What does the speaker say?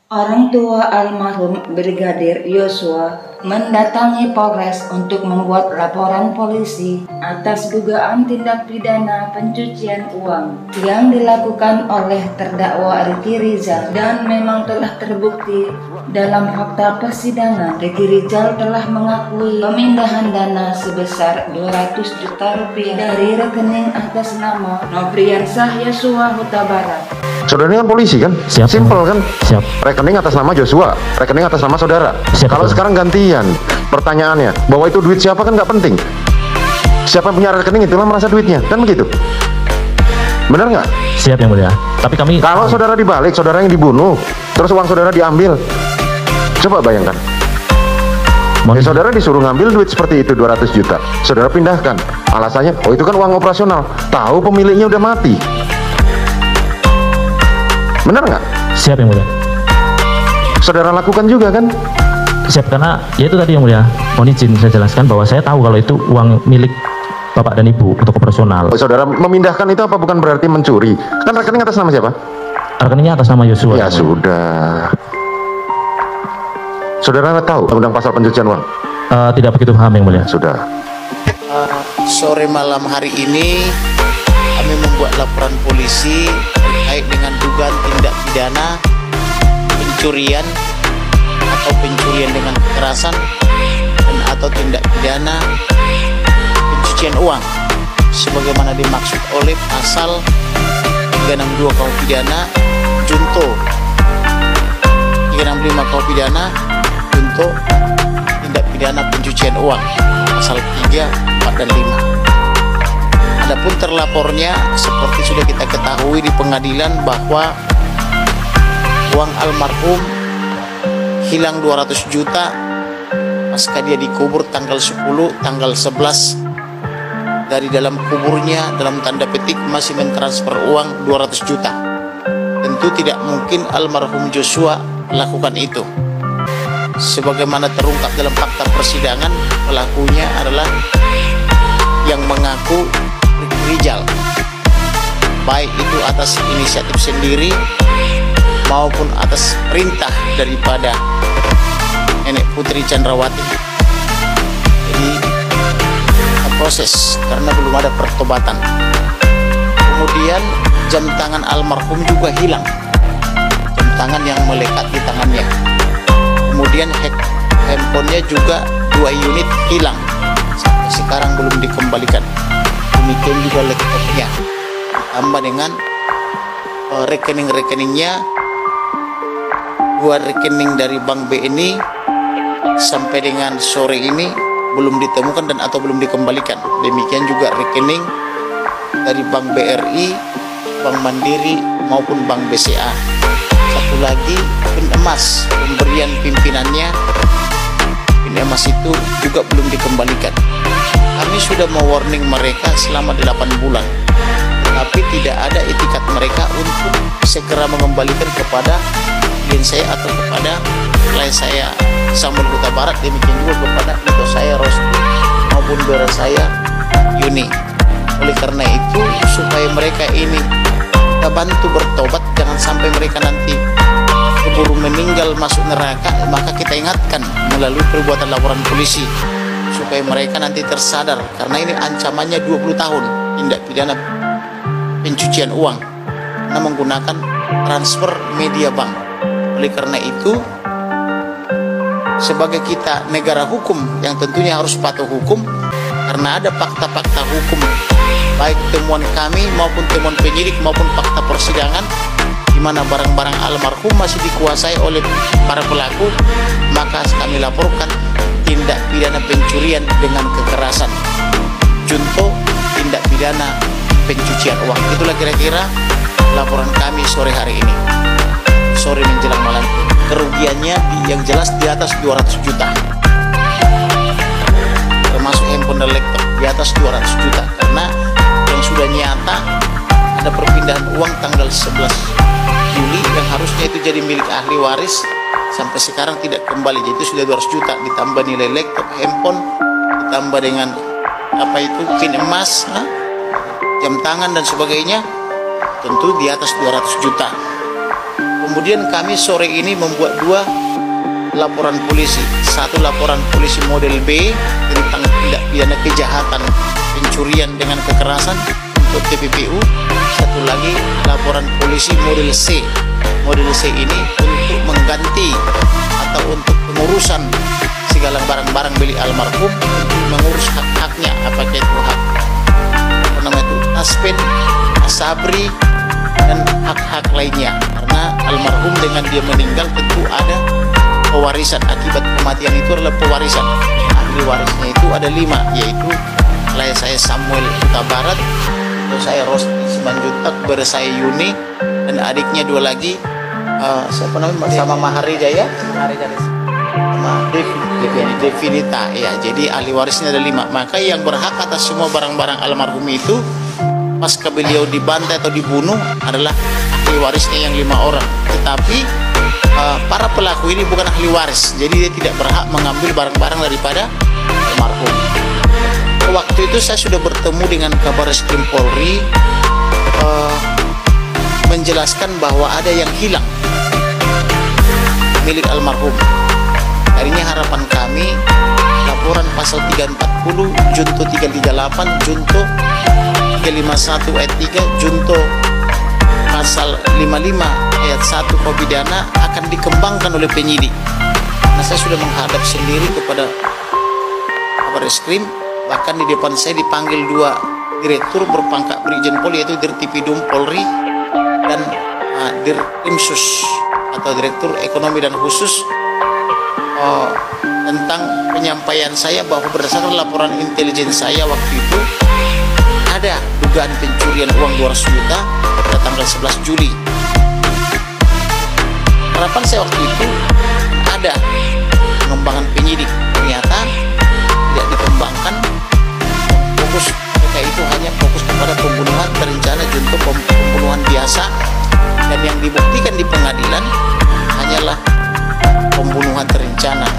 Orang tua almarhum Brigadir Yosua mendatangi Polres untuk membuat laporan polisi atas dugaan tindak pidana pencucian uang yang dilakukan oleh terdakwa Ricky Rizal, dan memang telah terbukti dalam fakta persidangan. Ricky Rizal telah mengakui pemindahan dana sebesar 200 juta rupiah dari rekening atas nama Nobriansah Yosua Huta Barat. Saudara ini kan polisi kan? Siap. Simple kan? Siap. Rekening atas nama Joshua, rekening atas nama saudara. Siap. Kalau sekarang gantian, pertanyaannya, bahwa itu duit siapa kan nggak penting. Siapa yang punya rekening itulah merasa duitnya, kan begitu? Benar nggak? Siap yang mulia. Tapi kami, Kalau saudara dibalik, saudara yang dibunuh, terus uang saudara diambil, coba bayangkan. Saudara disuruh ngambil duit seperti itu 200 juta, saudara pindahkan. Alasannya, oh itu kan uang operasional. Tahu pemiliknya udah mati. Benar nggak? siap yang mulia. Saudara lakukan juga kan? Siap, karena ya itu tadi yang mulia. Mohon izin saya jelaskan bahwa saya tahu kalau itu uang milik bapak dan ibu untuk operasional. Saudara memindahkan itu apa bukan berarti mencuri? Kan rekening atas nama siapa? Rekeningnya atas nama Yosua. Ya sudah. Saudara nggak tahu undang pasal pencucian uang? Tidak begitu paham yang mulia. Sudah. Sore malam hari ini kami membuat laporan polisi terkait dengan dugaan tindak pidana pencurian atau pencurian dengan kekerasan dan atau tindak pidana pencucian uang sebagaimana dimaksud oleh pasal 362 KUH pidana junto 365 KUH pidana junto tindak pidana pencucian uang pasal 3, 4, dan 5. Adapun terlapornya seperti sudah kita ketahui di pengadilan bahwa uang almarhum hilang 200 juta pasca dia dikubur tanggal 10, tanggal 11 dari dalam kuburnya dalam tanda petik masih mentransfer uang 200 juta. Tentu tidak mungkin almarhum Joshua lakukan itu. Sebagaimana terungkap dalam fakta persidangan, pelakunya adalah yang mengaku Rizal, baik itu atas inisiatif sendiri maupun atas perintah daripada nenek Putri Chandrawati. Jadi proses karena belum ada pertobatan. Kemudian jam tangan almarhum juga hilang, jam tangan yang melekat di tangannya. Kemudian handphonenya juga 2 unit hilang, sampai sekarang belum dikembalikan. Demikian juga laptopnya, ditambah dengan rekening-rekeningnya, 2 rekening dari Bank BNI sampai dengan sore ini belum ditemukan dan atau belum dikembalikan. Demikian juga rekening dari Bank BRI, Bank Mandiri maupun Bank BCA. Satu lagi pin emas pemberian pimpinannya, pin emas itu juga belum dikembalikan. Kami sudah mewarning mereka selama 8 bulan, tapi tidak ada etikat mereka untuk segera mengembalikan kepada klien saya atau kepada klien saya Samuel Huta Barat, demikian juga kepada itu saya Rosti maupun saudara saya Yuni. Oleh karena itu, supaya mereka ini kita bantu bertobat, jangan sampai mereka nanti keburu meninggal masuk neraka, maka kita ingatkan melalui perbuatan laporan polisi supaya mereka nanti tersadar, karena ini ancamannya 20 tahun tindak pidana pencucian uang karena menggunakan transfer media bank. Oleh karena itu, sebagai kita negara hukum yang tentunya harus patuh hukum, karena ada fakta-fakta hukum baik temuan kami maupun temuan penyidik maupun fakta persidangan di mana barang-barang almarhum masih dikuasai oleh para pelaku, maka kami laporkan tindak pidana pencurian dengan kekerasan junto tindak pidana pencucian uang. Itulah kira-kira laporan kami sore hari ini, sore menjelang malam. Kerugiannya yang jelas di atas 200 juta, termasuk handphone dan laptop di atas 200 juta, karena yang sudah nyata ada perpindahan uang tanggal 11 Juli yang harusnya itu jadi milik ahli waris, sampai sekarang tidak kembali. Jadi itu sudah 200 juta ditambah nilai laptop, handphone, ditambah dengan apa itu pin emas, jam tangan dan sebagainya, tentu di atas 200 juta. Kemudian kami sore ini membuat 2 laporan polisi. Satu laporan polisi model B tentang tindak pidana kejahatan pencurian dengan kekerasan untuk TPPU. Satu lagi laporan polisi model C. Model C ini untuk mengganti atau untuk pengurusan segala barang-barang milik almarhum, untuk mengurus hak-haknya, apakah itu hak taspen, asabri, dan hak-hak lainnya. Karena almarhum dengan dia meninggal tentu ada pewarisan. Akibat kematian itu adalah pewarisan. Ahli warisnya itu ada 5, yaitu ayah saya Samuel Huta Barat, atau saya Rosti Simanjuntak, saya Yuni, dan adiknya 2 lagi, siapa namanya, sama Mahari Jaya, sama Devinita. Ya, jadi ahli warisnya ada 5. Maka yang berhak atas semua barang-barang almarhum itu pasca beliau dibantai atau dibunuh adalah ahli warisnya yang 5 orang. Tetapi para pelaku ini bukan ahli waris, jadi dia tidak berhak mengambil barang-barang daripada almarhum. Waktu itu saya sudah bertemu dengan Kabareskrim Polri, menjelaskan bahwa ada yang hilang milik almarhum. Harinya harapan kami laporan pasal 340, junto 338, junto 351 ayat 3, junto pasal 55 ayat 1 pidana akan dikembangkan oleh penyidik. Nah, saya sudah menghadap sendiri kepada Kabareskrim, bahkan di depan saya dipanggil 2 direktur berpangkat Brigjen Pol, yaitu Dirtipidum Polri dan Dirkrimsus atau Direktur Ekonomi dan Khusus, tentang penyampaian saya bahwa berdasarkan laporan intelijen saya waktu itu ada dugaan pencurian uang 200 juta pada tanggal 11 Juli. Harapan saya waktu itu ada pengembangan penyidik, ternyata tidak dikembangkan. Fokus mereka itu hanya fokus kepada pembunuhan berencana junto pembunuhan biasa, dan yang dibuktikan di pengadilan hanyalah pembunuhan terencana.